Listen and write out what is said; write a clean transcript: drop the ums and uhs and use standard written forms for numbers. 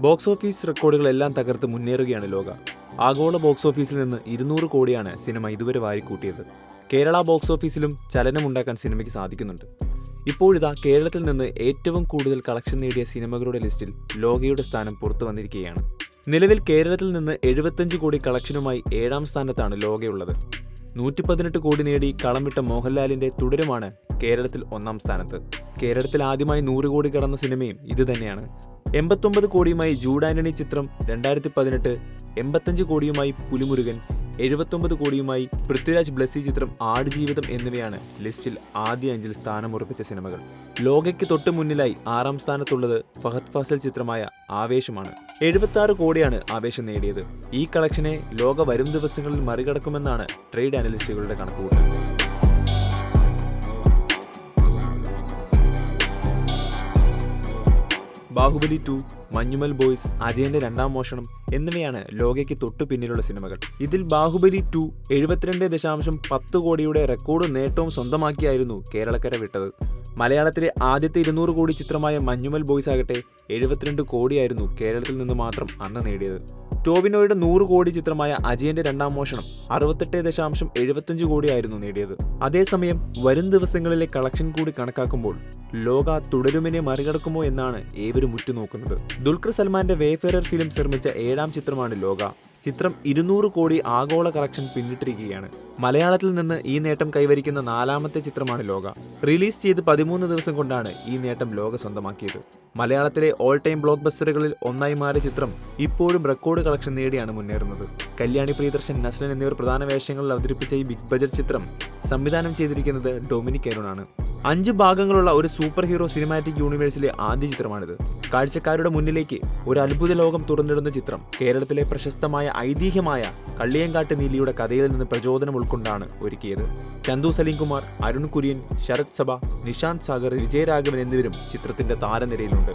Box office റെക്കോർഡുകളെല്ലാം തകർത്ത് മുന്നേറുകയാണ് ലോക. ആഗോള ബോക്സ് ഓഫീസിൽ നിന്ന് 200 കോടിയാണ് സിനിമ ഇതുവരെ വാരിക്കൂട്ടിയത്. കേരള ബോക്സ് ഓഫീസിലും ചലനമുണ്ടാക്കാൻ സിനിമയ്ക്ക് സാധിക്കുന്നുണ്ട്. ഇപ്പോഴിതാ കേരളത്തിൽ നിന്ന് ഏറ്റവും കൂടുതൽ കളക്ഷൻ നേടിയ സിനിമകളുടെ ലിസ്റ്റിൽ ലോകയുടെ സ്ഥാനം പുറത്തു വന്നിരിക്കുകയാണ്. നിലവിൽ കേരളത്തിൽ നിന്ന് 75 കോടി കളക്ഷനുമായി 7ാം സ്ഥാനത്താണ് ലോകയുള്ളത്. 118 കോടി നേടി കളം വിട്ട മോഹൻലാലിന്റെ തുടരുമാണ് കേരളത്തിൽ 1ാം സ്ഥാനത്ത്. കേരളത്തിൽ ആദ്യമായി 100 കോടി കടന്ന സിനിമയും ഇതുതന്നെയാണ്. 89 കോടിയുമായി ജൂഡ് ആന്റണി ചിത്രം 2018, 85 കോടിയുമായി പുലിമുരുകൻ, 79 കോടിയുമായി പൃഥ്വിരാജ് ബ്ലസ്സി ചിത്രം ആടുജീവിതം എന്നിവയാണ് ലിസ്റ്റിൽ ആദ്യ 5-ൽ സ്ഥാനമുറപ്പിച്ച സിനിമകൾ. ലോകയ്ക്ക് തൊട്ട് മുന്നിലായി 6ാം സ്ഥാനത്തുള്ളത് ഫഹദ് ഫാസിൽ ചിത്രമായ ആവേശമാണ്. 76 കോടിയാണ് ആവേശം നേടിയത്. ഈ കളക്ഷനെ ലോക വരും ദിവസങ്ങളിൽ മറികടക്കുമെന്നാണ് ട്രേഡ് അനലിസ്റ്റുകളുടെ കണക്കുകൂട്ടൽ. ബാഹുബലി 2, മഞ്ഞുമൽ ബോയ്സ്, അജയന്റെ 2ാം മോഷണം എന്നിവയാണ് ലോകയ്ക്ക് തൊട്ടു പിന്നിലുള്ള സിനിമകൾ. ഇതിൽ ബാഹുബലി 2 72.10 കോടിയുടെ റെക്കോർഡ് നേട്ടവും സ്വന്തമാക്കിയായിരുന്നു കേരളക്കര വിട്ടത്. മലയാളത്തിലെ ആദ്യത്തെ 200 കോടി ചിത്രമായ മഞ്ഞുമൽ ബോയ്സ് ആകട്ടെ 72 കോടിയായിരുന്നു കേരളത്തിൽ നിന്ന് മാത്രം അന്ന് നേടിയത്. ടോവിനോയുടെ 100 കോടി ചിത്രമായ അജയന്റെ 2ാം മോഷണം 68.75 കോടിയായിരുന്നു നേടിയത്. അതേസമയം വരും ദിവസങ്ങളിലെ കളക്ഷൻ കൂടി കണക്കാക്കുമ്പോൾ ലോക തുടരുമിനെ മറികടക്കുമോ എന്നാണ് ഏവരും ഉറ്റുനോക്കുന്നത്. ദുൽഖർ സൽമാന്റെ വേഫെയറർ ഫിലിംസ് നിർമ്മിച്ച 7ാം ചിത്രമാണ് ലോക. ചിത്രം 200 കോടി ആഗോള കളക്ഷൻ പിന്നിട്ടിരിക്കുകയാണ്. മലയാളത്തിൽ നിന്ന് ഈ നേട്ടം കൈവരിക്കുന്ന 4ാമത്തെ ചിത്രമാണ് ലോക. റിലീസ് ചെയ്ത് 13 ദിവസം കൊണ്ടാണ് ഈ നേട്ടം ലോക സ്വന്തമാക്കിയത്. മലയാളത്തിലെ ഓൾ ടൈം ബ്ലോക്ക് ബസ്റ്ററുകളിൽ ഒന്നായി മാറിയ ചിത്രം ഇപ്പോഴും റെക്കോർഡ് കളക്ഷൻ നേടിയാണ് മുന്നേറുന്നത്. കല്യാണി പ്രിയദർശൻ, നസ്ലൻ എന്നിവർ പ്രധാന വേഷങ്ങളിൽ അവതരിപ്പിച്ച ഈ ബിഗ് ബജറ്റ് ചിത്രം സംവിധാനം ചെയ്തിരിക്കുന്നത് ഡൊമിനിക് അരുണാണ്. 5 ഭാഗങ്ങളുള്ള ഒരു സൂപ്പർ ഹീറോ സിനിമാറ്റിക് യൂണിവേഴ്സിലെ ആദ്യ ചിത്രമാണിത്. കാഴ്ചക്കാരുടെ മുന്നിലേക്ക് ഒരു അത്ഭുത ലോകം തുറന്നിടുന്ന ചിത്രം കേരളത്തിലെ പ്രശസ്തമായ ഐതിഹ്യമായ കള്ളിയങ്കാട്ട് നീലിയുടെ കഥയിൽ നിന്ന് പ്രചോദനം ഉൾക്കൊണ്ടാണ് ഒരുക്കിയത്. ചന്തു സലീംകുമാർ, അരുൺ കുര്യൻ, ശരത് സഭ, നിഷാന്ത് സാഗർ, വിജയരാഘവൻ എന്നിവരും ചിത്രത്തിന്റെ താരനിരയിലുണ്ട്.